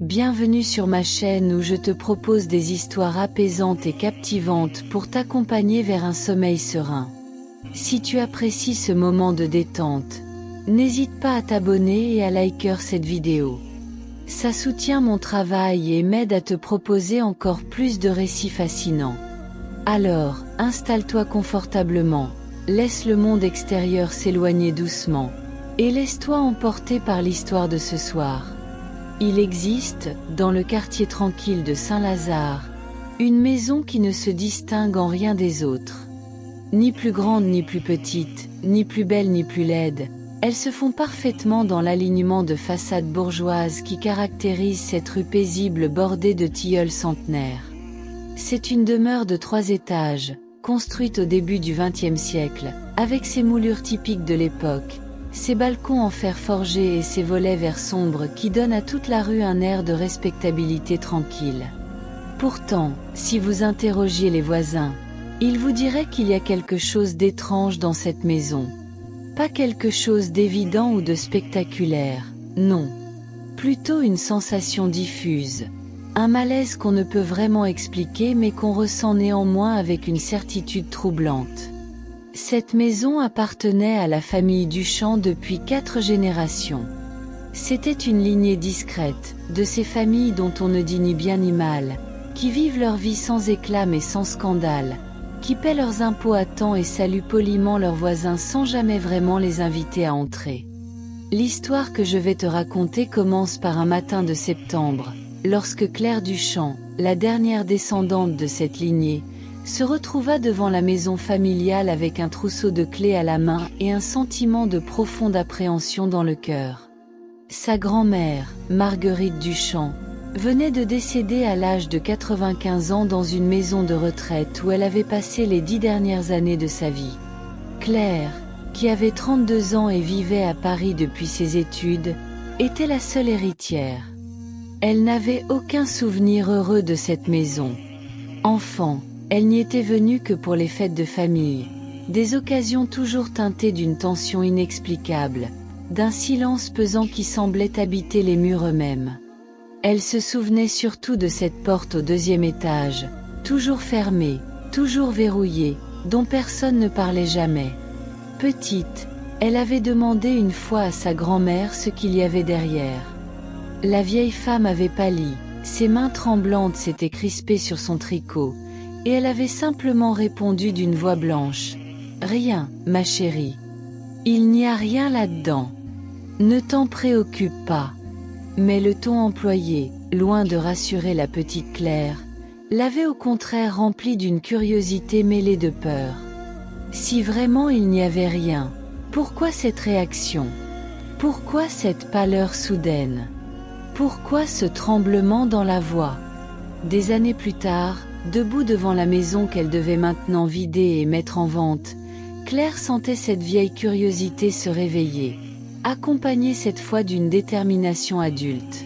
Bienvenue sur ma chaîne où je te propose des histoires apaisantes et captivantes pour t'accompagner vers un sommeil serein. Si tu apprécies ce moment de détente, n'hésite pas à t'abonner et à liker cette vidéo. Ça soutient mon travail et m'aide à te proposer encore plus de récits fascinants. Alors, installe-toi confortablement, laisse le monde extérieur s'éloigner doucement, et laisse-toi emporter par l'histoire de ce soir. Il existe, dans le quartier tranquille de Saint-Lazare, une maison qui ne se distingue en rien des autres. Ni plus grande ni plus petite, ni plus belle ni plus laide, elles se font parfaitement dans l'alignement de façades bourgeoises qui caractérise cette rue paisible bordée de tilleuls centenaires. C'est une demeure de 3 étages, construite au début du XXe siècle, avec ses moulures typiques de l'époque, ses balcons en fer forgé et ses volets vert sombre qui donnent à toute la rue un air de respectabilité tranquille. Pourtant, si vous interrogiez les voisins, ils vous diraient qu'il y a quelque chose d'étrange dans cette maison. Pas quelque chose d'évident ou de spectaculaire, non. Plutôt une sensation diffuse. Un malaise qu'on ne peut vraiment expliquer mais qu'on ressent néanmoins avec une certitude troublante. Cette maison appartenait à la famille Duchamp depuis 4 générations. C'était une lignée discrète, de ces familles dont on ne dit ni bien ni mal, qui vivent leur vie sans éclat mais sans scandale, qui paient leurs impôts à temps et saluent poliment leurs voisins sans jamais vraiment les inviter à entrer. L'histoire que je vais te raconter commence par un matin de septembre, lorsque Claire Duchamp, la dernière descendante de cette lignée, se retrouva devant la maison familiale avec un trousseau de clés à la main et un sentiment de profonde appréhension dans le cœur. Sa grand-mère, Marguerite Duchamp, venait de décéder à l'âge de 95 ans dans une maison de retraite où elle avait passé les 10 dernières années de sa vie. Claire, qui avait 32 ans et vivait à Paris depuis ses études, était la seule héritière. Elle n'avait aucun souvenir heureux de cette maison. Enfant, elle n'y était venue que pour les fêtes de famille, des occasions toujours teintées d'une tension inexplicable, d'un silence pesant qui semblait habiter les murs eux-mêmes. Elle se souvenait surtout de cette porte au 2e étage, toujours fermée, toujours verrouillée, dont personne ne parlait jamais. Petite, elle avait demandé une fois à sa grand-mère ce qu'il y avait derrière. La vieille femme avait pâli, ses mains tremblantes s'étaient crispées sur son tricot, et elle avait simplement répondu d'une voix blanche. « Rien, ma chérie. Il n'y a rien là-dedans. Ne t'en préoccupe pas. » Mais le ton employé, loin de rassurer la petite Claire, l'avait au contraire remplie d'une curiosité mêlée de peur. Si vraiment il n'y avait rien, pourquoi cette réaction? Pourquoi cette pâleur soudaine? Pourquoi ce tremblement dans la voix? Des années plus tard, debout devant la maison qu'elle devait maintenant vider et mettre en vente, Claire sentait cette vieille curiosité se réveiller, accompagnée cette fois d'une détermination adulte.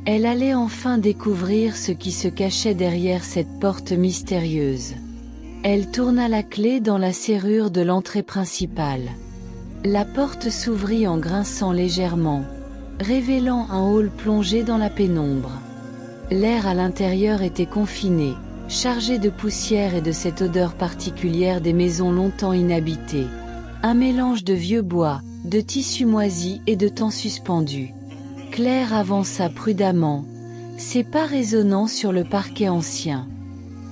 Elle allait enfin découvrir ce qui se cachait derrière cette porte mystérieuse. Elle tourna la clé dans la serrure de l'entrée principale. La porte s'ouvrit en grinçant légèrement, révélant un hall plongé dans la pénombre. L'air à l'intérieur était confiné, chargé de poussière et de cette odeur particulière des maisons longtemps inhabitées. Un mélange de vieux bois, de tissus moisis et de temps suspendu. Claire avança prudemment, ses pas résonnant sur le parquet ancien.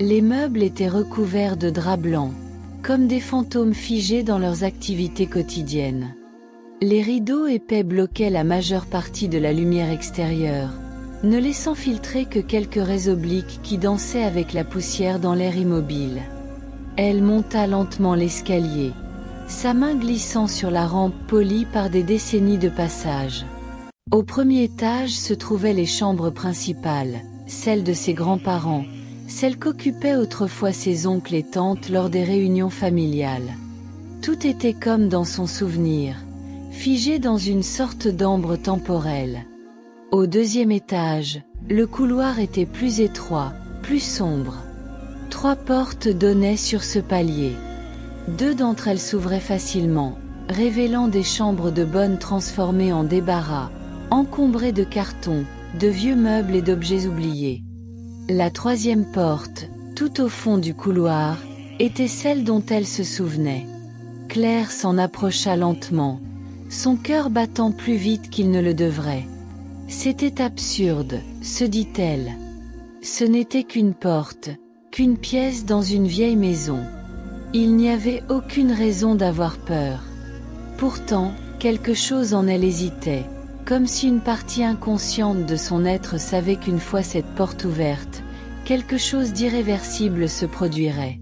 Les meubles étaient recouverts de draps blancs, comme des fantômes figés dans leurs activités quotidiennes. Les rideaux épais bloquaient la majeure partie de la lumière extérieure, ne laissant filtrer que quelques raies obliques qui dansaient avec la poussière dans l'air immobile. Elle monta lentement l'escalier, sa main glissant sur la rampe polie par des décennies de passage. Au 1er étage se trouvaient les chambres principales, celles de ses grands-parents, celles qu'occupaient autrefois ses oncles et tantes lors des réunions familiales. Tout était comme dans son souvenir, figé dans une sorte d'ambre temporelle. Au 2e étage, le couloir était plus étroit, plus sombre. 3 portes donnaient sur ce palier. 2 d'entre elles s'ouvraient facilement, révélant des chambres de bonne transformées en débarras, encombrées de cartons, de vieux meubles et d'objets oubliés. La troisième porte, tout au fond du couloir, était celle dont elle se souvenait. Claire s'en approcha lentement, son cœur battant plus vite qu'il ne le devrait. C'était absurde, se dit-elle. Ce n'était qu'une porte, qu'une pièce dans une vieille maison. Il n'y avait aucune raison d'avoir peur. Pourtant, quelque chose en elle hésitait, comme si une partie inconsciente de son être savait qu'une fois cette porte ouverte, quelque chose d'irréversible se produirait.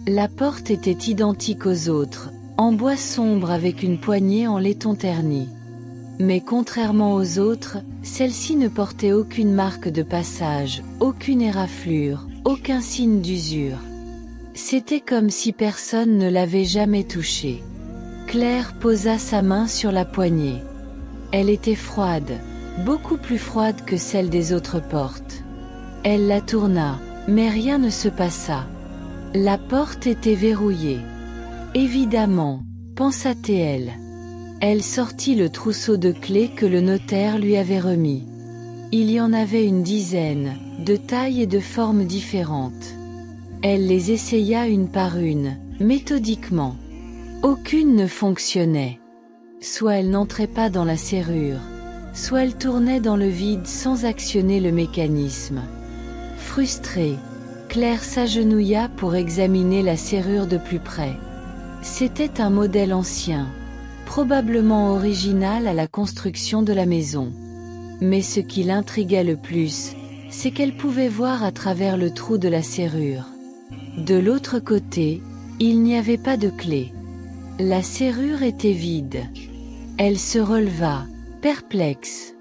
La porte était identique aux autres, en bois sombre avec une poignée en laiton terni. Mais contrairement aux autres, celle-ci ne portait aucune marque de passage, aucune éraflure, aucun signe d'usure. C'était comme si personne ne l'avait jamais touchée. Claire posa sa main sur la poignée. Elle était froide, beaucoup plus froide que celle des autres portes. Elle la tourna, mais rien ne se passa. La porte était verrouillée. Évidemment, pensa-t-elle. Elle sortit le trousseau de clés que le notaire lui avait remis. Il y en avait une dizaine, de tailles et de formes différentes. Elle les essaya une par une, méthodiquement. Aucune ne fonctionnait. Soit elle n'entrait pas dans la serrure, soit elle tournait dans le vide sans actionner le mécanisme. Frustrée, Claire s'agenouilla pour examiner la serrure de plus près. C'était un modèle ancien, probablement original à la construction de la maison. Mais ce qui l'intriguait le plus, c'est qu'elle pouvait voir à travers le trou de la serrure. De l'autre côté, il n'y avait pas de clé. La serrure était vide. Elle se releva, perplexe.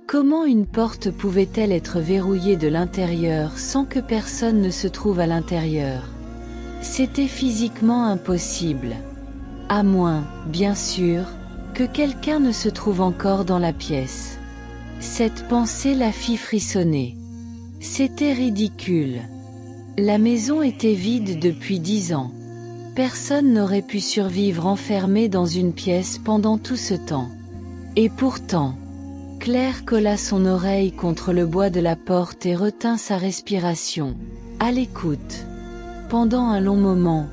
Comment une porte pouvait-elle être verrouillée de l'intérieur sans que personne ne se trouve à l'intérieur? C'était physiquement impossible. À moins, bien sûr, que quelqu'un ne se trouve encore dans la pièce. Cette pensée la fit frissonner. C'était ridicule. La maison était vide depuis 10 ans. Personne n'aurait pu survivre enfermé dans une pièce pendant tout ce temps. Et pourtant, Claire colla son oreille contre le bois de la porte et retint sa respiration, à l'écoute. Pendant un long moment,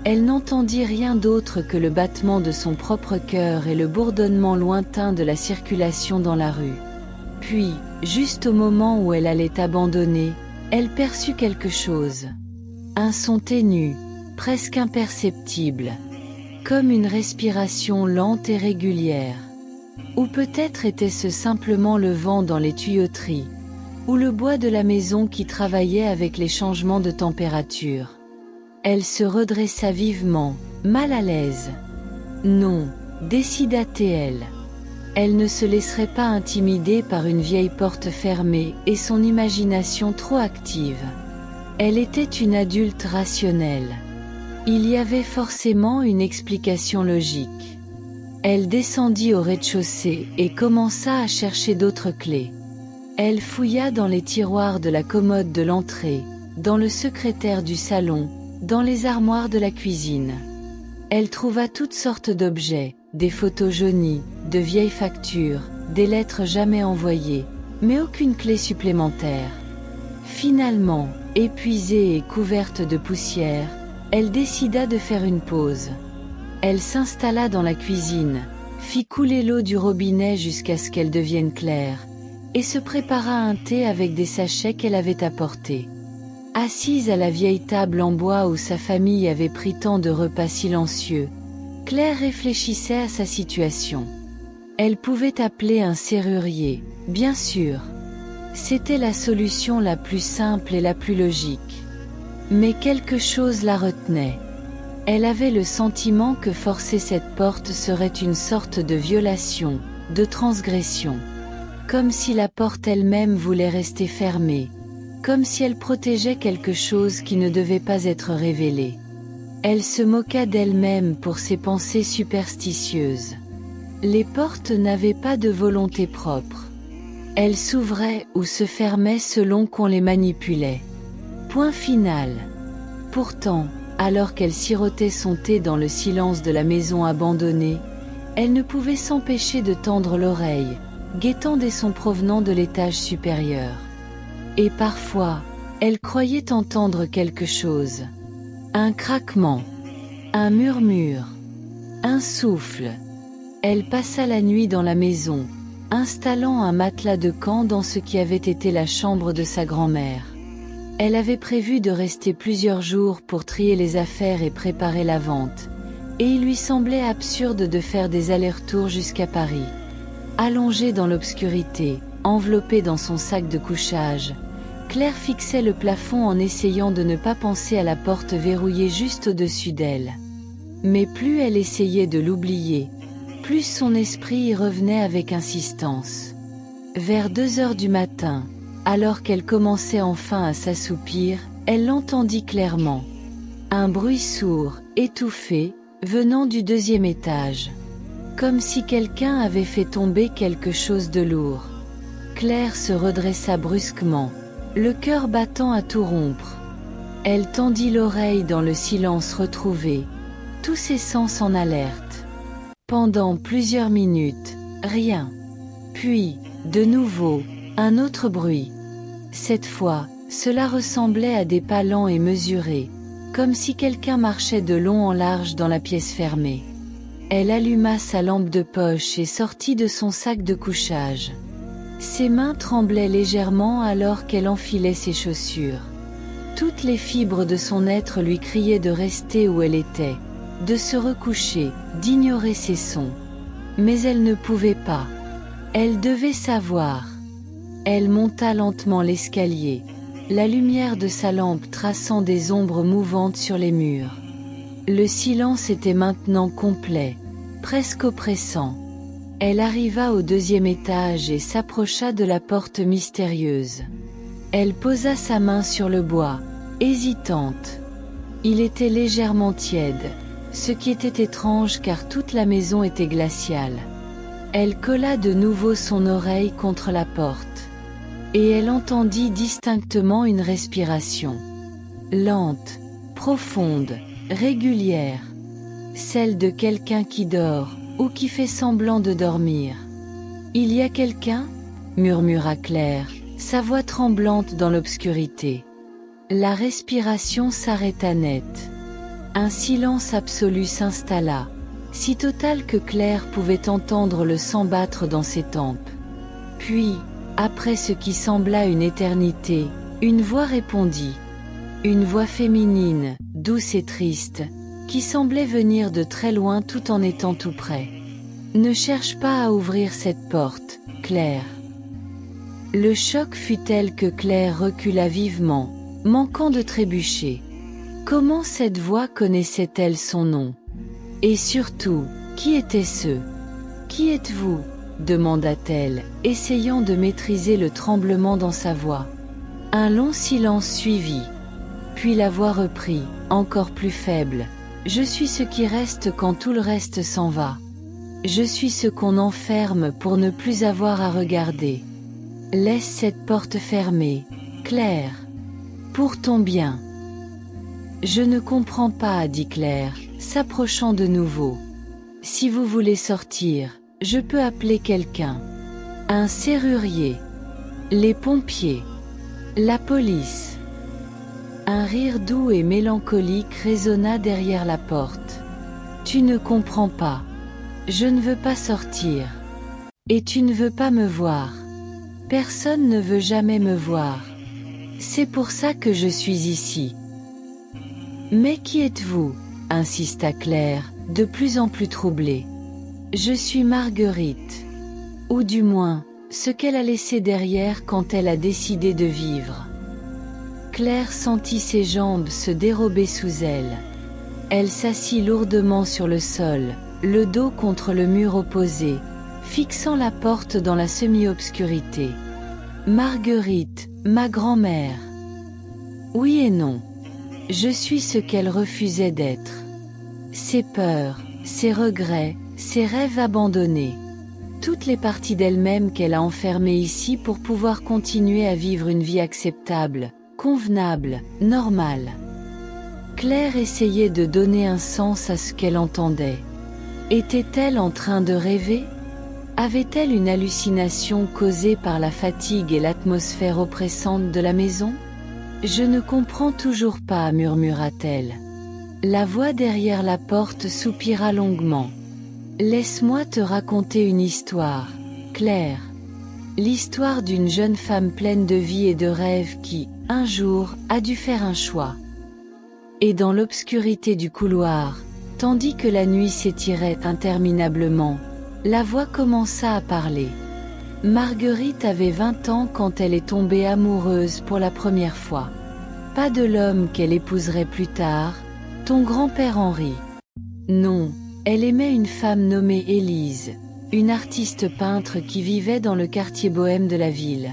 elle n'entendit rien d'autre que le battement de son propre cœur et le bourdonnement lointain de la circulation dans la rue. Puis, juste au moment où elle allait abandonner, elle perçut quelque chose. Un son ténu, presque imperceptible, comme une respiration lente et régulière. Ou peut-être était-ce simplement le vent dans les tuyauteries, ou le bois de la maison qui travaillait avec les changements de température. Elle se redressa vivement, mal à l'aise. Non, décida-t-elle. Elle ne se laisserait pas intimider par une vieille porte fermée et son imagination trop active. Elle était une adulte rationnelle. Il y avait forcément une explication logique. Elle descendit au rez-de-chaussée et commença à chercher d'autres clés. Elle fouilla dans les tiroirs de la commode de l'entrée, dans le secrétaire du salon, dans les armoires de la cuisine. Elle trouva toutes sortes d'objets, des photos jaunies, de vieilles factures, des lettres jamais envoyées, mais aucune clé supplémentaire. Finalement, épuisée et couverte de poussière, elle décida de faire une pause. Elle s'installa dans la cuisine, fit couler l'eau du robinet jusqu'à ce qu'elle devienne claire, et se prépara un thé avec des sachets qu'elle avait apportés. Assise à la vieille table en bois où sa famille avait pris tant de repas silencieux, Claire réfléchissait à sa situation. Elle pouvait appeler un serrurier, bien sûr. C'était la solution la plus simple et la plus logique. Mais quelque chose la retenait. Elle avait le sentiment que forcer cette porte serait une sorte de violation, de transgression. Comme si la porte elle-même voulait rester fermée. Comme si elle protégeait quelque chose qui ne devait pas être révélé. Elle se moqua d'elle-même pour ses pensées superstitieuses. Les portes n'avaient pas de volonté propre. Elles s'ouvraient ou se fermaient selon qu'on les manipulait. Point final. Pourtant, alors qu'elle sirotait son thé dans le silence de la maison abandonnée, elle ne pouvait s'empêcher de tendre l'oreille, guettant des sons provenant de l'étage supérieur. Et parfois, elle croyait entendre quelque chose. Un craquement, un murmure, un souffle. Elle passa la nuit dans la maison, installant un matelas de camp dans ce qui avait été la chambre de sa grand-mère. Elle avait prévu de rester plusieurs jours pour trier les affaires et préparer la vente, et il lui semblait absurde de faire des allers-retours jusqu'à Paris. Allongée dans l'obscurité, enveloppée dans son sac de couchage, Claire fixait le plafond en essayant de ne pas penser à la porte verrouillée juste au-dessus d'elle. Mais plus elle essayait de l'oublier, plus son esprit y revenait avec insistance. Vers 2 heures du matin, alors qu'elle commençait enfin à s'assoupir, elle l'entendit clairement. Un bruit sourd, étouffé, venant du 2e étage. Comme si quelqu'un avait fait tomber quelque chose de lourd. Claire se redressa brusquement, le cœur battant à tout rompre. Elle tendit l'oreille dans le silence retrouvé, tous ses sens en alerte. Pendant plusieurs minutes, rien. Puis, de nouveau, un autre bruit. Cette fois, cela ressemblait à des pas lents et mesurés, comme si quelqu'un marchait de long en large dans la pièce fermée. Elle alluma sa lampe de poche et sortit de son sac de couchage. Ses mains tremblaient légèrement alors qu'elle enfilait ses chaussures. Toutes les fibres de son être lui criaient de rester où elle était, de se recoucher, d'ignorer ses sons. Mais elle ne pouvait pas. Elle devait savoir. Elle monta lentement l'escalier, la lumière de sa lampe traçant des ombres mouvantes sur les murs. Le silence était maintenant complet, presque oppressant. Elle arriva au 2e étage et s'approcha de la porte mystérieuse. Elle posa sa main sur le bois, hésitante. Il était légèrement tiède, ce qui était étrange car toute la maison était glaciale. Elle colla de nouveau son oreille contre la porte. Et elle entendit distinctement une respiration. Lente, profonde, régulière. Celle de quelqu'un qui dort, ou qui fait semblant de dormir. « Il y a quelqu'un » murmura Claire, sa voix tremblante dans l'obscurité. La respiration s'arrêta net. Un silence absolu s'installa, si total que Claire pouvait entendre le sang battre dans ses tempes. Puis, après ce qui sembla une éternité, une voix répondit. Une voix féminine, douce et triste, qui semblait venir de très loin tout en étant tout près. « Ne cherche pas à ouvrir cette porte, Claire. » Le choc fut tel que Claire recula vivement, manquant de trébucher. Comment cette voix connaissait-elle son nom? Et surtout, qui étaient-ce? « Qui êtes-vous » demanda-t-elle, essayant de maîtriser le tremblement dans sa voix. Un long silence suivit. Puis la voix reprit, encore plus faible. « Je suis ce qui reste quand tout le reste s'en va. Je suis ce qu'on enferme pour ne plus avoir à regarder. Laisse cette porte fermée, Claire. Pour ton bien. » Je ne comprends pas, dit Claire, s'approchant de nouveau. Si vous voulez sortir, je peux appeler quelqu'un. Un serrurier. Les pompiers. La police. Un rire doux et mélancolique résonna derrière la porte. Tu ne comprends pas. Je ne veux pas sortir. Et tu ne veux pas me voir. Personne ne veut jamais me voir. C'est pour ça que je suis ici. Mais qui êtes-vous? Insista Claire, de plus en plus troublée. Je suis Marguerite. Ou du moins, ce qu'elle a laissé derrière quand elle a décidé de vivre. Claire sentit ses jambes se dérober sous elle. Elle s'assit lourdement sur le sol, le dos contre le mur opposé, fixant la porte dans la semi-obscurité. Marguerite, ma grand-mère. Oui et non. Je suis ce qu'elle refusait d'être. Ses peurs, ses regrets, ses rêves abandonnés. Toutes les parties d'elle-même qu'elle a enfermées ici pour pouvoir continuer à vivre une vie acceptable, convenable, normale. Claire essayait de donner un sens à ce qu'elle entendait. Était-elle en train de rêver? Avait-elle une hallucination causée par la fatigue et l'atmosphère oppressante de la maison? Je ne comprends toujours pas, murmura-t-elle. La voix derrière la porte soupira longuement. Laisse-moi te raconter une histoire, Claire. L'histoire d'une jeune femme pleine de vie et de rêves qui, un jour, a dû faire un choix. Et dans l'obscurité du couloir, tandis que la nuit s'étirait interminablement, la voix commença à parler. Marguerite avait 20 ans quand elle est tombée amoureuse pour la première fois. Pas de l'homme qu'elle épouserait plus tard, ton grand-père Henri. Non, elle aimait une femme nommée Élise, une artiste peintre qui vivait dans le quartier bohème de la ville.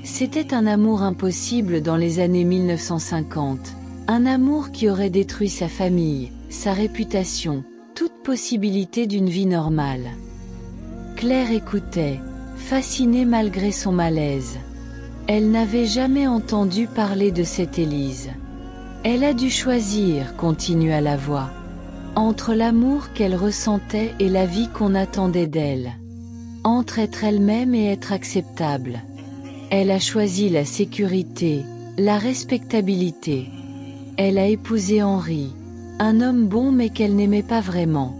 C'était un amour impossible dans les années 1950, un amour qui aurait détruit sa famille, sa réputation, toute possibilité d'une vie normale. Claire écoutait, fascinée malgré son malaise. Elle n'avait jamais entendu parler de cette Élise. Elle a dû choisir, continua la voix, entre l'amour qu'elle ressentait et la vie qu'on attendait d'elle. Entre être elle-même et être acceptable. Elle a choisi la sécurité, la respectabilité. Elle a épousé Henri, un homme bon mais qu'elle n'aimait pas vraiment.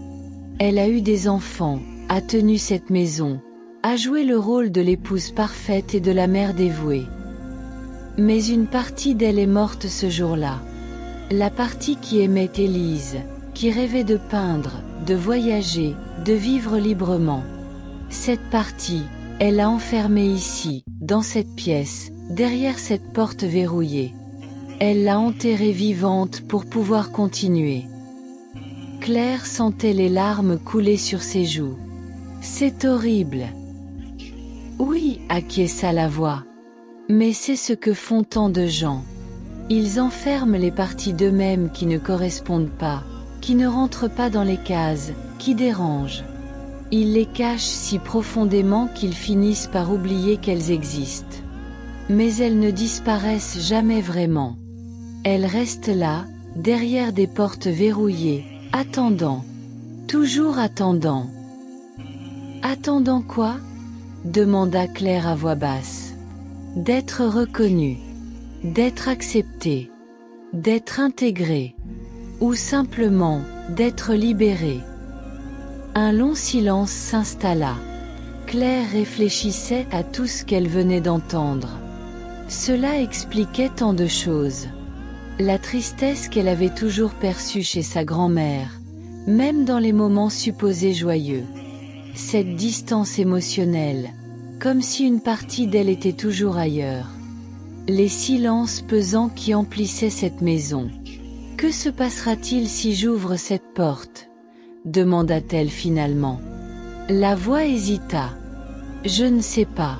Elle a eu des enfants, a tenu cette maison, a joué le rôle de l'épouse parfaite et de la mère dévouée. Mais une partie d'elle est morte ce jour-là. La partie qui aimait Élise, qui rêvait de peindre, de voyager, de vivre librement. Cette partie, elle l'a enfermée ici, dans cette pièce, derrière cette porte verrouillée. Elle l'a enterrée vivante pour pouvoir continuer. Claire sentait les larmes couler sur ses joues. C'est horrible. Oui, acquiesça la voix. Mais c'est ce que font tant de gens. Ils enferment les parties d'eux-mêmes qui ne correspondent pas, qui ne rentrent pas dans les cases, qui dérangent. Ils les cachent si profondément qu'ils finissent par oublier qu'elles existent. Mais elles ne disparaissent jamais vraiment. Elles restent là, derrière des portes verrouillées, attendant. Toujours attendant. Attendant quoi? Demanda Claire à voix basse. D'être reconnue, d'être acceptée, d'être intégrée, ou simplement, d'être libérée. Un long silence s'installa. Claire réfléchissait à tout ce qu'elle venait d'entendre. Cela expliquait tant de choses. La tristesse qu'elle avait toujours perçue chez sa grand-mère, même dans les moments supposés joyeux. Cette distance émotionnelle, comme si une partie d'elle était toujours ailleurs. Les silences pesants qui emplissaient cette maison. Que se passera-t-il si j'ouvre cette porte? Demanda-t-elle finalement. La voix hésita. Je ne sais pas.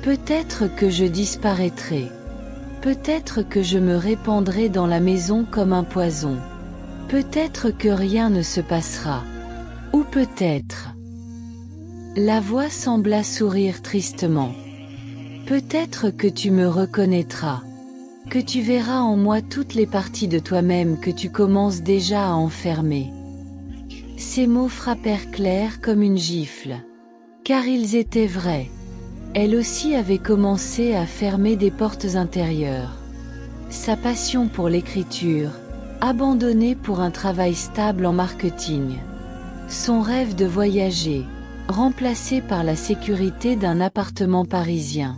Peut-être que je disparaîtrai. Peut-être que je me répandrai dans la maison comme un poison. Peut-être que rien ne se passera. Ou peut-être... La voix sembla sourire tristement. Peut-être que tu me reconnaîtras. Que tu verras en moi toutes les parties de toi-même que tu commences déjà à enfermer. Ces mots frappèrent Claire comme une gifle. Car ils étaient vrais. Elle aussi avait commencé à fermer des portes intérieures. Sa passion pour l'écriture, abandonnée pour un travail stable en marketing. Son rêve de voyager, remplacé par la sécurité d'un appartement parisien.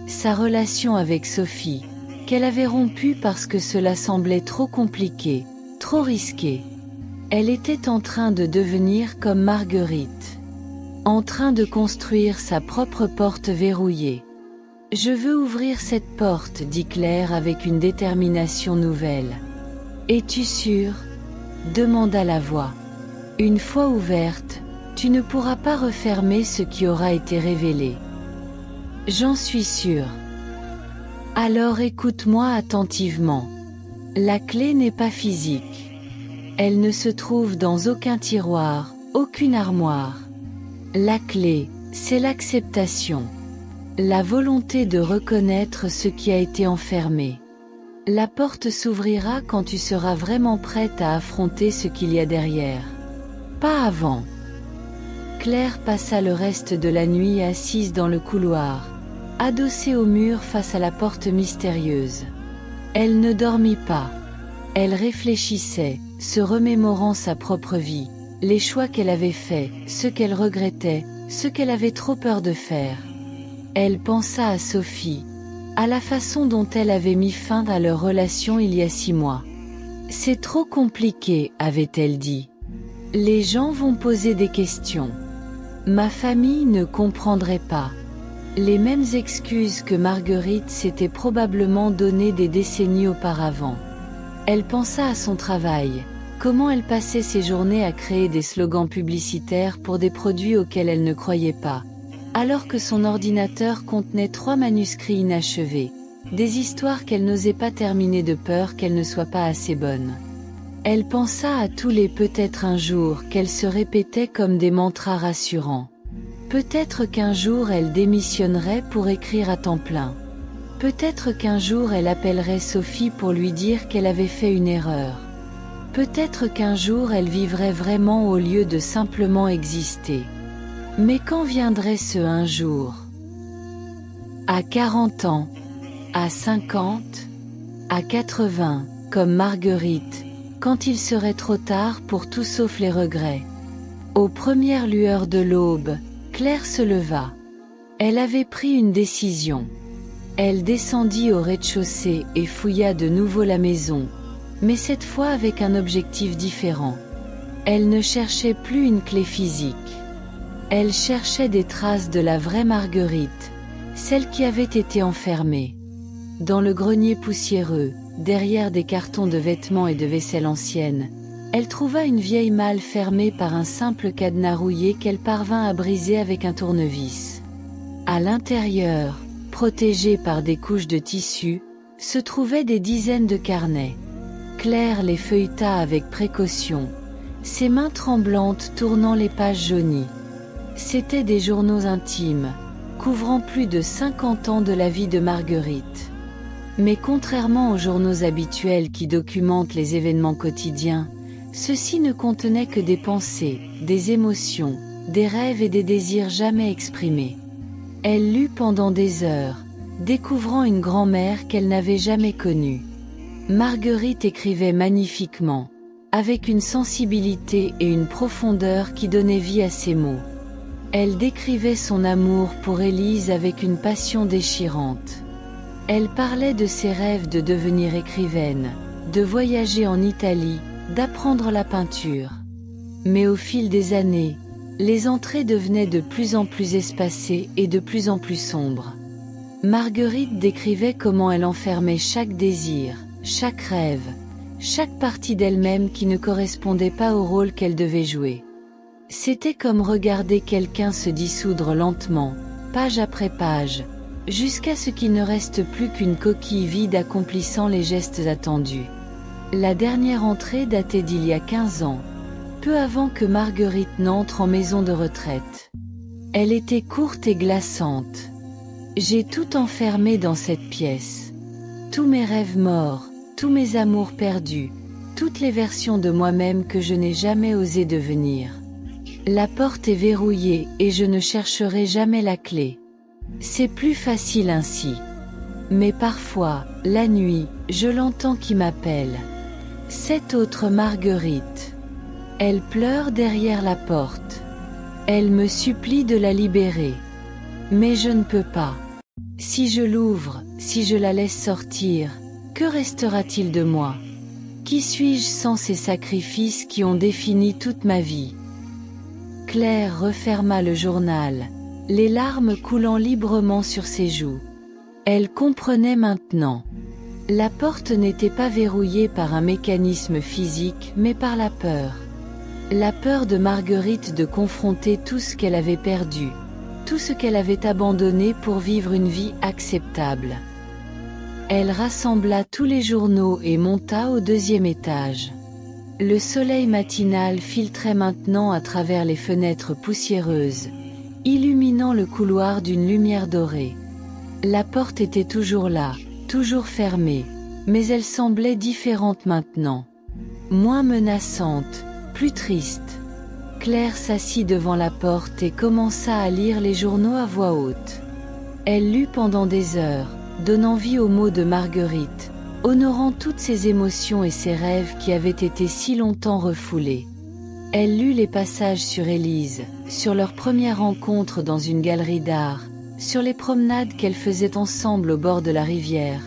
Sa relation avec Sophie, qu'elle avait rompue parce que cela semblait trop compliqué, trop risqué. Elle était en train de devenir comme Marguerite. En train de construire sa propre porte verrouillée. « Je veux ouvrir cette porte, dit Claire avec une détermination nouvelle. « Es-tu sûre ?» demanda la voix. « Une fois ouverte, tu ne pourras pas refermer ce qui aura été révélé. »« J'en suis sûre. »« Alors écoute-moi attentivement. La clé n'est pas physique. Elle ne se trouve dans aucun tiroir, aucune armoire. La clé, c'est l'acceptation. La volonté de reconnaître ce qui a été enfermé. La porte s'ouvrira quand tu seras vraiment prête à affronter ce qu'il y a derrière. Pas avant. Claire passa le reste de la nuit assise dans le couloir, adossée au mur face à la porte mystérieuse. Elle ne dormit pas. Elle réfléchissait, se remémorant sa propre vie, les choix qu'elle avait faits, ce qu'elle regrettait, ce qu'elle avait trop peur de faire. Elle pensa à Sophie, à la façon dont elle avait mis fin à leur relation il y a 6 mois. « C'est trop compliqué », avait-elle dit. « Les gens vont poser des questions. Ma famille ne comprendrait pas. » Les mêmes excuses que Marguerite s'était probablement données des décennies auparavant. Elle pensa à son travail, comment elle passait ses journées à créer des slogans publicitaires pour des produits auxquels elle ne croyait pas, alors que son ordinateur contenait 3 manuscrits inachevés, des histoires qu'elle n'osait pas terminer de peur qu'elles ne soient pas assez bonnes. Elle pensa à tous les peut-être un jour qu'elle se répétait comme des mantras rassurants. Peut-être qu'un jour elle démissionnerait pour écrire à temps plein. Peut-être qu'un jour elle appellerait Sophie pour lui dire qu'elle avait fait une erreur. Peut-être qu'un jour elle vivrait vraiment au lieu de simplement exister. Mais quand viendrait ce un jour? À 40 ans? À 50? À 80, comme Marguerite, quand il serait trop tard pour tout sauf les regrets? Aux premières lueurs de l'aube, Claire se leva. Elle avait pris une décision. Elle descendit au rez-de-chaussée et fouilla de nouveau la maison, mais cette fois avec un objectif différent. Elle ne cherchait plus une clé physique. Elle cherchait des traces de la vraie Marguerite, celle qui avait été enfermée. Dans le grenier poussiéreux, derrière des cartons de vêtements et de vaisselle ancienne, elle trouva une vieille malle fermée par un simple cadenas rouillé qu'elle parvint à briser avec un tournevis. À l'intérieur, protégés par des couches de tissu, se trouvaient des dizaines de carnets. Claire les feuilleta avec précaution, ses mains tremblantes tournant les pages jaunies. C'étaient des journaux intimes, couvrant plus de 50 ans de la vie de Marguerite. Mais contrairement aux journaux habituels qui documentent les événements quotidiens, ceux-ci ne contenaient que des pensées, des émotions, des rêves et des désirs jamais exprimés. Elle lut pendant des heures, découvrant une grand-mère qu'elle n'avait jamais connue. Marguerite écrivait magnifiquement, avec une sensibilité et une profondeur qui donnaient vie à ses mots. Elle décrivait son amour pour Élise avec une passion déchirante. Elle parlait de ses rêves de devenir écrivaine, de voyager en Italie, d'apprendre la peinture. Mais au fil des années, les entrées devenaient de plus en plus espacées et de plus en plus sombres. Marguerite décrivait comment elle enfermait chaque désir, chaque rêve, chaque partie d'elle-même qui ne correspondait pas au rôle qu'elle devait jouer. C'était comme regarder quelqu'un se dissoudre lentement, page après page, jusqu'à ce qu'il ne reste plus qu'une coquille vide accomplissant les gestes attendus. La dernière entrée datait d'il y a 15 ans, peu avant que Marguerite n'entre en maison de retraite. Elle était courte et glaçante. J'ai tout enfermé dans cette pièce. Tous mes rêves morts, tous mes amours perdus, toutes les versions de moi-même que je n'ai jamais osé devenir. La porte est verrouillée et je ne chercherai jamais la clé. C'est plus facile ainsi. Mais parfois, la nuit, je l'entends qui m'appelle. Cette autre Marguerite. Elle pleure derrière la porte. Elle me supplie de la libérer. Mais je ne peux pas. Si je l'ouvre, si je la laisse sortir, que restera-t-il de moi? Qui suis-je sans ces sacrifices qui ont défini toute ma vie? Claire referma le journal, les larmes coulant librement sur ses joues. Elle comprenait maintenant. La porte n'était pas verrouillée par un mécanisme physique mais par la peur. La peur de Marguerite de confronter tout ce qu'elle avait perdu, tout ce qu'elle avait abandonné pour vivre une vie acceptable. Elle rassembla tous les journaux et monta au 2e étage. Le soleil matinal filtrait maintenant à travers les fenêtres poussiéreuses, illuminant le couloir d'une lumière dorée. La porte était toujours là, toujours fermée, mais elle semblait différente maintenant. Moins menaçante, plus triste. Claire s'assit devant la porte et commença à lire les journaux à voix haute. Elle lut pendant des heures, donnant vie aux mots de Marguerite, honorant toutes ses émotions et ses rêves qui avaient été si longtemps refoulés. Elle lut les passages sur Élise, sur leur première rencontre dans une galerie d'art, sur les promenades qu'elles faisaient ensemble au bord de la rivière,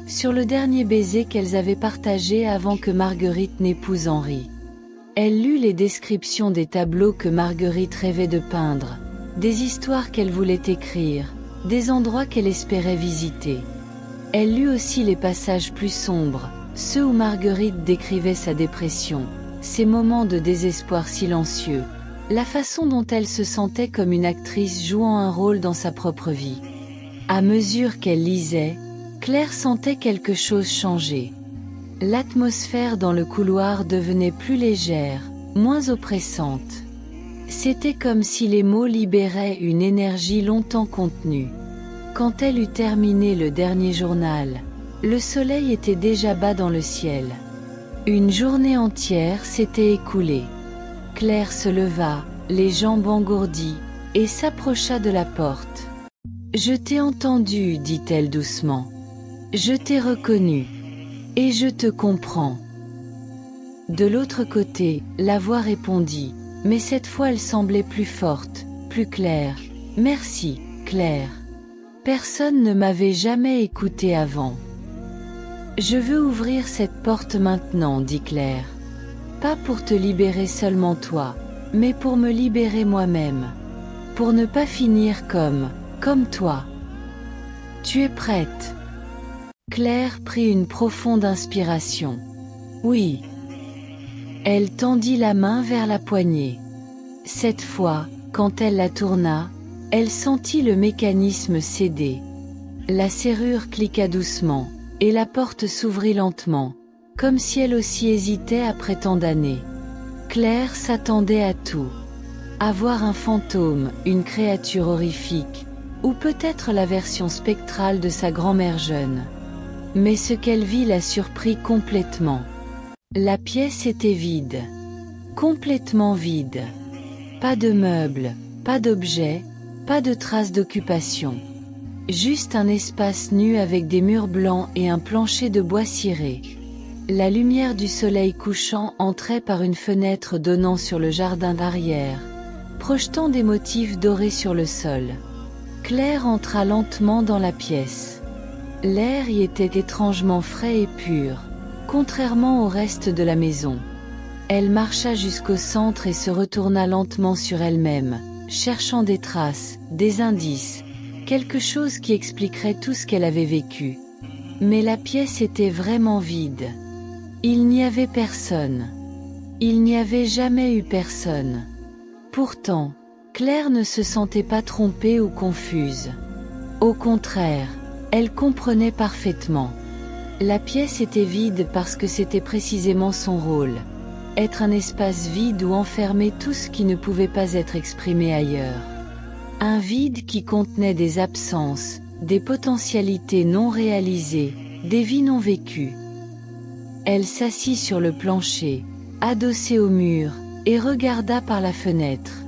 sur le dernier baiser qu'elles avaient partagé avant que Marguerite n'épouse Henri. Elle lut les descriptions des tableaux que Marguerite rêvait de peindre, des histoires qu'elle voulait écrire, des endroits qu'elle espérait visiter. Elle lut aussi les passages plus sombres, ceux où Marguerite décrivait sa dépression, ses moments de désespoir silencieux, la façon dont elle se sentait comme une actrice jouant un rôle dans sa propre vie. À mesure qu'elle lisait, Claire sentait quelque chose changer. L'atmosphère dans le couloir devenait plus légère, moins oppressante. C'était comme si les mots libéraient une énergie longtemps contenue. Quand elle eut terminé le dernier journal, le soleil était déjà bas dans le ciel. Une journée entière s'était écoulée. Claire se leva, les jambes engourdies, et s'approcha de la porte. « Je t'ai entendu, dit-elle doucement. Je t'ai reconnu. Et je te comprends. » De l'autre côté, la voix répondit, mais cette fois elle semblait plus forte, plus claire. « Merci, Claire. Personne ne m'avait jamais écoutée avant. »« Je veux ouvrir cette porte maintenant, dit Claire. Pas pour te libérer seulement toi, mais pour me libérer moi-même. Pour ne pas finir comme toi. Tu es prête ?» Claire prit une profonde inspiration. « Oui. » Elle tendit la main vers la poignée. Cette fois, quand elle la tourna, elle sentit le mécanisme céder. La serrure cliqua doucement, et la porte s'ouvrit lentement, comme si elle aussi hésitait après tant d'années. Claire s'attendait à tout. À voir un fantôme, une créature horrifique, ou peut-être la version spectrale de sa grand-mère jeune. Mais ce qu'elle vit la surprit complètement. La pièce était vide. Complètement vide. Pas de meubles, pas d'objets, pas de traces d'occupation. Juste un espace nu avec des murs blancs et un plancher de bois ciré. La lumière du soleil couchant entrait par une fenêtre donnant sur le jardin d'arrière, projetant des motifs dorés sur le sol. Claire entra lentement dans la pièce. L'air y était étrangement frais et pur, contrairement au reste de la maison. Elle marcha jusqu'au centre et se retourna lentement sur elle-même, cherchant des traces, des indices, quelque chose qui expliquerait tout ce qu'elle avait vécu. Mais la pièce était vraiment vide. Il n'y avait personne. Il n'y avait jamais eu personne. Pourtant, Claire ne se sentait pas trompée ou confuse. Au contraire, elle comprenait parfaitement. La pièce était vide parce que c'était précisément son rôle. Être un espace vide où enfermer tout ce qui ne pouvait pas être exprimé ailleurs. Un vide qui contenait des absences, des potentialités non réalisées, des vies non vécues. Elle s'assit sur le plancher, adossée au mur, et regarda par la fenêtre.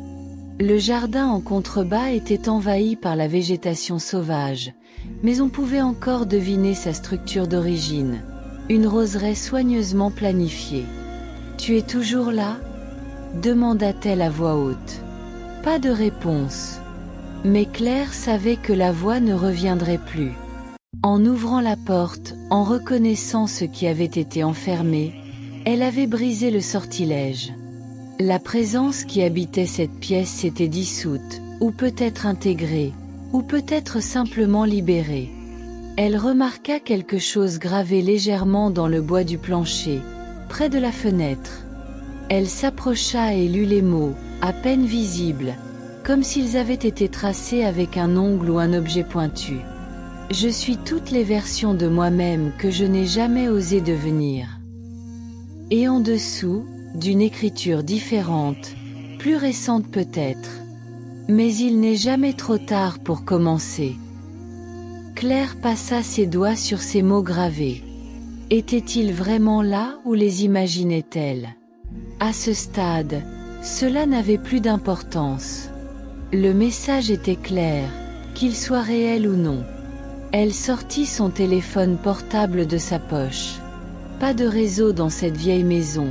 Le jardin en contrebas était envahi par la végétation sauvage, mais on pouvait encore deviner sa structure d'origine, une roseraie soigneusement planifiée. « Tu es toujours là ?» demanda-t-elle à voix haute. Pas de réponse. Mais Claire savait que la voix ne reviendrait plus. En ouvrant la porte, en reconnaissant ce qui avait été enfermé, elle avait brisé le sortilège. La présence qui habitait cette pièce s'était dissoute, ou peut-être intégrée, ou peut-être simplement libérée. Elle remarqua quelque chose gravé légèrement dans le bois du plancher, près de la fenêtre. Elle s'approcha et lut les mots, à peine visibles, comme s'ils avaient été tracés avec un ongle ou un objet pointu. « Je suis toutes les versions de moi-même que je n'ai jamais osé devenir. » Et en dessous, d'une écriture différente, plus récente peut-être. « Mais il n'est jamais trop tard pour commencer. » Claire passa ses doigts sur ces mots gravés. Étaient-ils vraiment là ou les imaginait-elle? À ce stade, Cela n'avait plus d'importance. Le message était clair, qu'il soit réel ou non. Elle sortit son téléphone portable de sa poche. Pas de réseau dans cette vieille maison,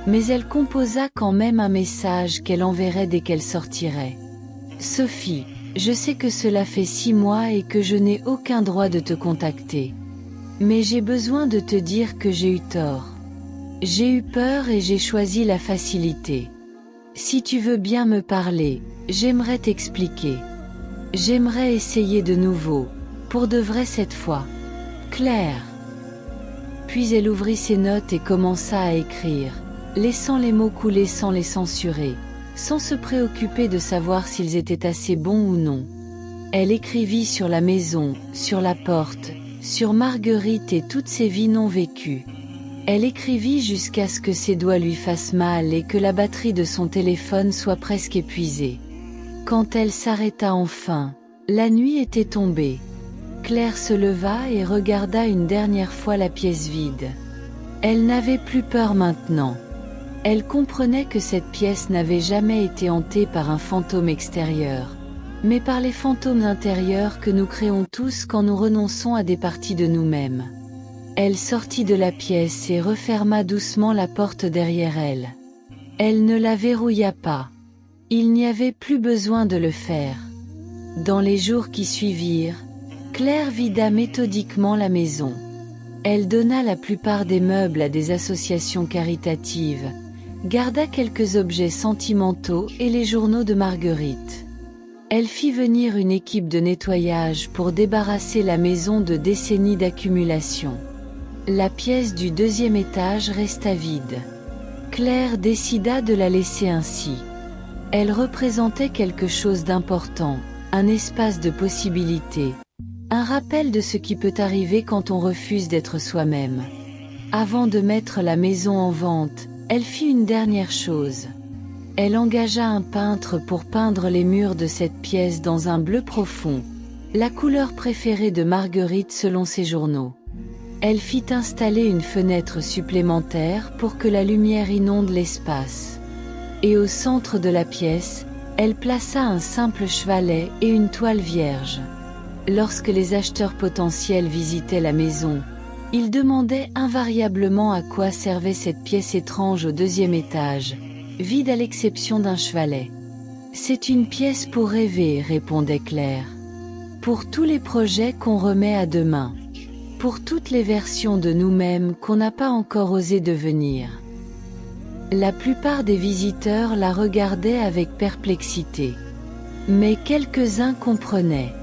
mais elle composa quand même un message qu'elle enverrait dès qu'elle sortirait. Sophie, je sais que cela fait 6 mois et que je n'ai aucun droit de te contacter. Mais j'ai besoin de te dire que j'ai eu tort. J'ai eu peur et j'ai choisi la facilité. Si tu veux bien me parler, j'aimerais t'expliquer. J'aimerais essayer de nouveau, pour de vrai cette fois. Claire. Puis elle ouvrit ses notes et commença à écrire, laissant les mots couler sans les censurer, sans se préoccuper de savoir s'ils étaient assez bons ou non. Elle écrivit sur la maison, sur la porte, sur Marguerite et toutes ses vies non vécues. Elle écrivit jusqu'à ce que ses doigts lui fassent mal et que la batterie de son téléphone soit presque épuisée. Quand elle s'arrêta enfin, la nuit était tombée. Claire se leva et regarda une dernière fois la pièce vide. Elle n'avait plus peur maintenant. Elle comprenait que cette pièce n'avait jamais été hantée par un fantôme extérieur, mais par les fantômes intérieurs que nous créons tous quand nous renonçons à des parties de nous-mêmes. Elle sortit de la pièce et referma doucement la porte derrière elle. Elle ne la verrouilla pas. Il n'y avait plus besoin de le faire. Dans les jours qui suivirent, Claire vida méthodiquement la maison. Elle donna la plupart des meubles à des associations caritatives, garda quelques objets sentimentaux et les journaux de Marguerite. Elle fit venir une équipe de nettoyage pour débarrasser la maison de décennies d'accumulation. La pièce du 2e étage resta vide. Claire décida de la laisser ainsi. Elle représentait quelque chose d'important, un espace de possibilités, un rappel de ce qui peut arriver quand on refuse d'être soi-même. Avant de mettre la maison en vente, elle fit une dernière chose. Elle engagea un peintre pour peindre les murs de cette pièce dans un bleu profond, la couleur préférée de Marguerite selon ses journaux. Elle fit installer une fenêtre supplémentaire pour que la lumière inonde l'espace. Et au centre de la pièce, elle plaça un simple chevalet et une toile vierge. Lorsque les acheteurs potentiels visitaient la maison, ils demandaient invariablement à quoi servait cette pièce étrange au 2e étage, vide à l'exception d'un chevalet. « C'est une pièce pour rêver », répondait Claire. « Pour tous les projets qu'on remet à demain. Pour toutes les versions de nous-mêmes qu'on n'a pas encore osé devenir. » La plupart des visiteurs la regardaient avec perplexité. Mais quelques-uns comprenaient.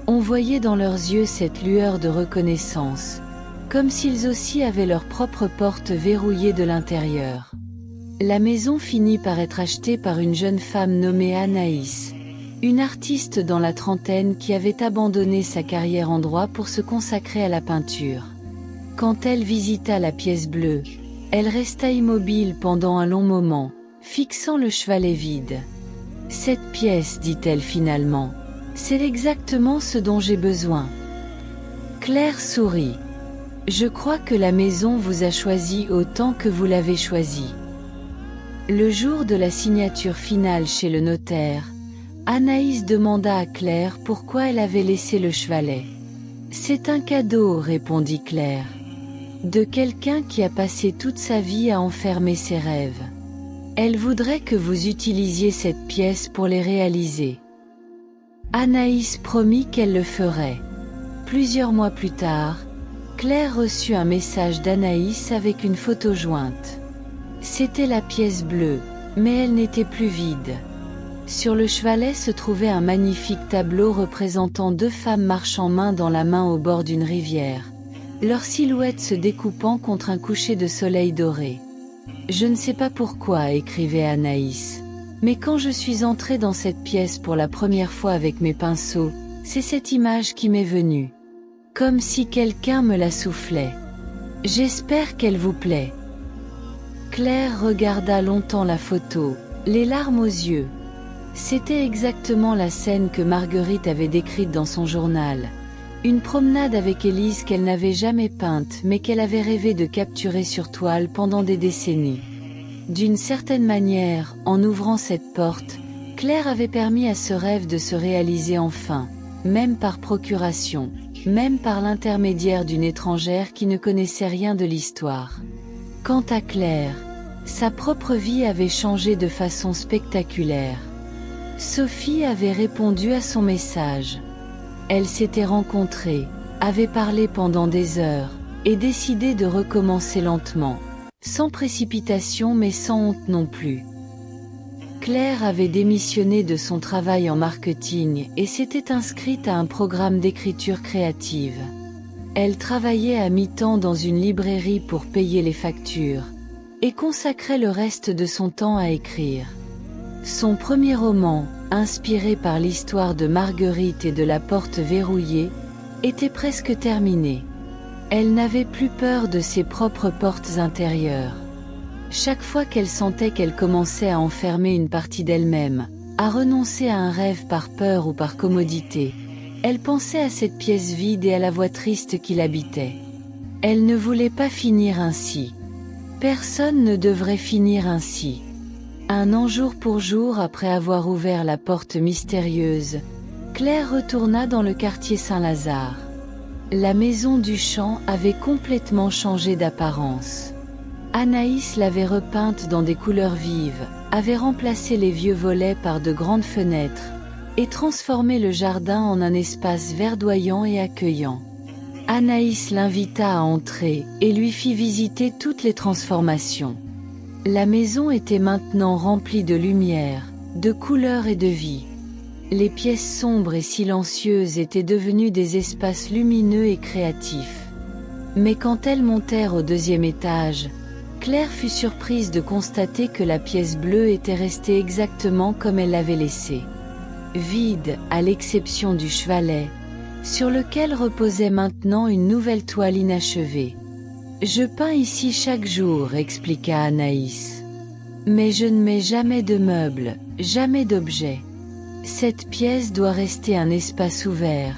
On voyait dans leurs yeux cette lueur de reconnaissance, comme s'ils aussi avaient leur propre porte verrouillée de l'intérieur. La maison finit par être achetée par une jeune femme nommée Anaïs, une artiste dans la trentaine qui avait abandonné sa carrière en droit pour se consacrer à la peinture. Quand elle visita la pièce bleue, elle resta immobile pendant un long moment, fixant le chevalet vide. « Cette pièce, dit-elle finalement, c'est exactement ce dont j'ai besoin. » Claire sourit. « Je crois que la maison vous a choisi autant que vous l'avez choisie. » Le jour de la signature finale chez le notaire, Anaïs demanda à Claire pourquoi elle avait laissé le chevalet. « C'est un cadeau, répondit Claire. De quelqu'un qui a passé toute sa vie à enfermer ses rêves. Elle voudrait que vous utilisiez cette pièce pour les réaliser. » Anaïs promit qu'elle le ferait. Plusieurs mois plus tard, Claire reçut un message d'Anaïs avec une photo jointe. C'était la pièce bleue, mais elle n'était plus vide. Sur le chevalet se trouvait un magnifique tableau représentant 2 femmes marchant main dans la main au bord d'une rivière, leurs silhouettes se découpant contre un coucher de soleil doré. « Je ne sais pas pourquoi, écrivait Anaïs, mais quand je suis entrée dans cette pièce pour la première fois avec mes pinceaux, c'est cette image qui m'est venue. Comme si quelqu'un me la soufflait. J'espère qu'elle vous plaît. » Claire regarda longtemps la photo, les larmes aux yeux. C'était exactement la scène que Marguerite avait décrite dans son journal. Une promenade avec Élise qu'elle n'avait jamais peinte mais qu'elle avait rêvé de capturer sur toile pendant des décennies. D'une certaine manière, en ouvrant cette porte, Claire avait permis à ce rêve de se réaliser enfin, même par procuration, même par l'intermédiaire d'une étrangère qui ne connaissait rien de l'histoire. Quant à Claire, sa propre vie avait changé de façon spectaculaire. Sophie avait répondu à son message. Elles s'étaient rencontrées, avaient parlé pendant des heures, et décidé de recommencer lentement, sans précipitation mais sans honte non plus. Claire avait démissionné de son travail en marketing et s'était inscrite à un programme d'écriture créative. Elle travaillait à mi-temps dans une librairie pour payer les factures, et consacrait le reste de son temps à écrire. Son premier roman, inspiré par l'histoire de Marguerite et de la porte verrouillée, était presque terminé. Elle n'avait plus peur de ses propres portes intérieures. Chaque fois qu'elle sentait qu'elle commençait à enfermer une partie d'elle-même, à renoncer à un rêve par peur ou par commodité, elle pensait à cette pièce vide et à la voix triste qui l'habitait. Elle ne voulait pas finir ainsi. Personne ne devrait finir ainsi. Un an jour pour jour après avoir ouvert la porte mystérieuse, Claire retourna dans le quartier Saint-Lazare. La maison du champ avait complètement changé d'apparence. Anaïs l'avait repeinte dans des couleurs vives, avait remplacé les vieux volets par de grandes fenêtres, et transformé le jardin en un espace verdoyant et accueillant. Anaïs l'invita à entrer, et lui fit visiter toutes les transformations. La maison était maintenant remplie de lumière, de couleurs et de vie. Les pièces sombres et silencieuses étaient devenues des espaces lumineux et créatifs. Mais quand elles montèrent au deuxième étage, Claire fut surprise de constater que la pièce bleue était restée exactement comme elle l'avait laissée. Vide, à l'exception du chevalet, sur lequel reposait maintenant une nouvelle toile inachevée. « Je peins ici chaque jour », expliqua Anaïs. « Mais je ne mets jamais de meubles, jamais d'objets. Cette pièce doit rester un espace ouvert,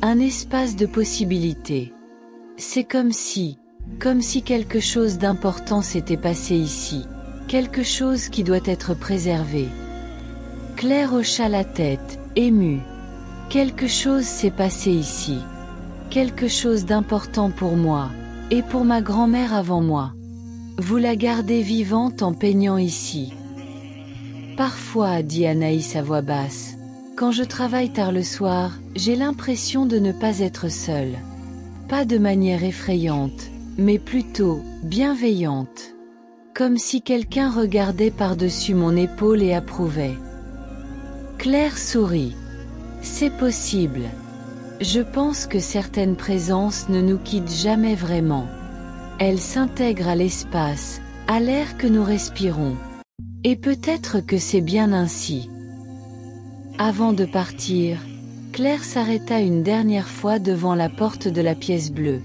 un espace de possibilités. C'est comme si quelque chose d'important s'était passé ici, quelque chose qui doit être préservé. » Claire hocha la tête, émue. Quelque chose s'est passé ici. Quelque chose d'important pour moi, et pour ma grand-mère avant moi. Vous la gardez vivante en peignant ici. Parfois, dit Anaïs à voix basse, quand je travaille tard le soir, j'ai l'impression de ne pas être seule. Pas de manière effrayante, mais plutôt bienveillante. Comme si quelqu'un regardait par-dessus mon épaule et approuvait. Claire sourit. C'est possible. Je pense que certaines présences ne nous quittent jamais vraiment. Elles s'intègrent à l'espace, à l'air que nous respirons. Et peut-être que c'est bien ainsi. Avant de partir, Claire s'arrêta une dernière fois devant la porte de la pièce bleue.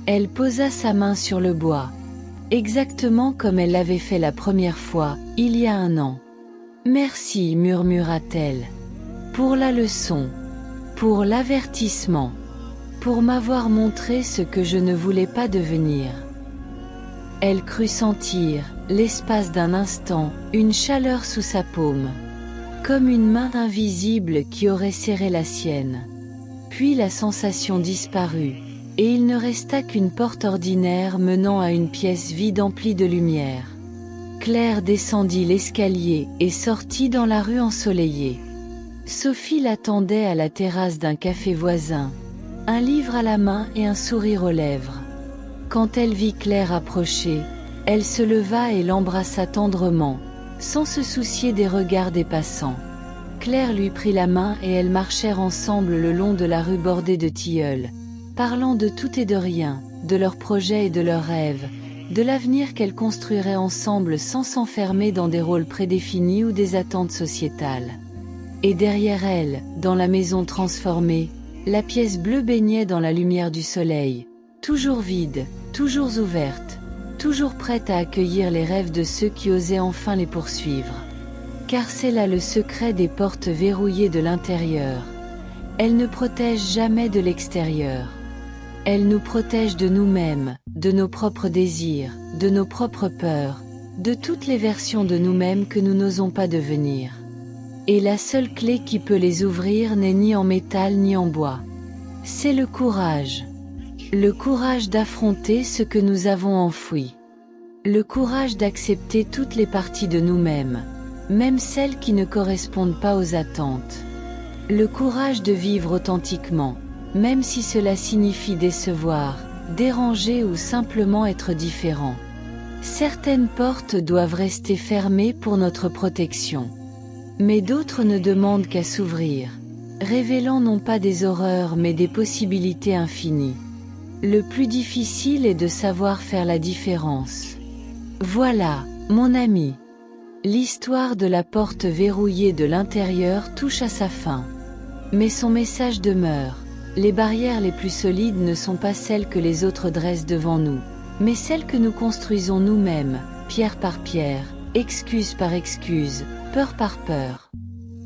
Elle posa sa main sur le bois, exactement comme elle l'avait fait la première fois, il y a un an. « Merci » murmura-t-elle. « Pour la leçon, pour l'avertissement, pour m'avoir montré ce que je ne voulais pas devenir. » Elle crut sentir, l'espace d'un instant, une chaleur sous sa paume, comme une main invisible qui aurait serré la sienne. Puis la sensation disparut, et il ne resta qu'une porte ordinaire menant à une pièce vide emplie de lumière. Claire descendit l'escalier et sortit dans la rue ensoleillée. Sophie l'attendait à la terrasse d'un café voisin, un livre à la main et un sourire aux lèvres. Quand elle vit Claire approcher, elle se leva et l'embrassa tendrement, sans se soucier des regards des passants. Claire lui prit la main et elles marchèrent ensemble le long de la rue bordée de tilleuls, parlant de tout et de rien, de leurs projets et de leurs rêves, de l'avenir qu'elles construiraient ensemble sans s'enfermer dans des rôles prédéfinis ou des attentes sociétales. Et derrière elles, dans la maison transformée, la pièce bleue baignait dans la lumière du soleil, toujours vide, toujours ouverte, toujours prête à accueillir les rêves de ceux qui osaient enfin les poursuivre. Car c'est là le secret des portes verrouillées de l'intérieur. Elles ne protègent jamais de l'extérieur. Elles nous protègent de nous-mêmes, de nos propres désirs, de nos propres peurs, de toutes les versions de nous-mêmes que nous n'osons pas devenir. Et la seule clé qui peut les ouvrir n'est ni en métal ni en bois. C'est le courage. Le courage d'affronter ce que nous avons enfoui. Le courage d'accepter toutes les parties de nous-mêmes, même celles qui ne correspondent pas aux attentes. Le courage de vivre authentiquement, même si cela signifie décevoir, déranger ou simplement être différent. Certaines portes doivent rester fermées pour notre protection. Mais d'autres ne demandent qu'à s'ouvrir, révélant non pas des horreurs mais des possibilités infinies. Le plus difficile est de savoir faire la différence. Voilà, mon ami. L'histoire de la porte verrouillée de l'intérieur touche à sa fin. Mais son message demeure. Les barrières les plus solides ne sont pas celles que les autres dressent devant nous, mais celles que nous construisons nous-mêmes, pierre par pierre, excuse par excuse, peur par peur.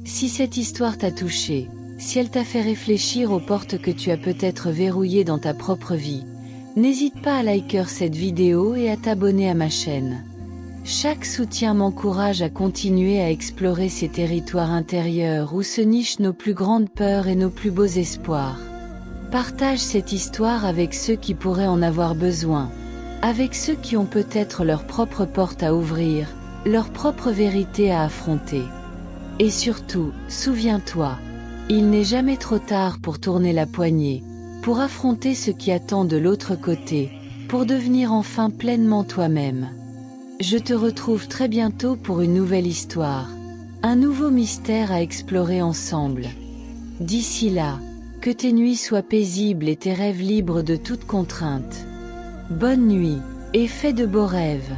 Si cette histoire t'a touché, si elle t'a fait réfléchir aux portes que tu as peut-être verrouillées dans ta propre vie, n'hésite pas à liker cette vidéo et à t'abonner à ma chaîne. Chaque soutien m'encourage à continuer à explorer ces territoires intérieurs où se nichent nos plus grandes peurs et nos plus beaux espoirs. Partage cette histoire avec ceux qui pourraient en avoir besoin, avec ceux qui ont peut-être leur propre porte à ouvrir, leur propre vérité à affronter. Et surtout, souviens-toi, il n'est jamais trop tard pour tourner la poignée, pour affronter ce qui attend de l'autre côté, pour devenir enfin pleinement toi-même. Je te retrouve très bientôt pour une nouvelle histoire, un nouveau mystère à explorer ensemble. D'ici là, que tes nuits soient paisibles et tes rêves libres de toute contrainte. Bonne nuit, et fais de beaux rêves.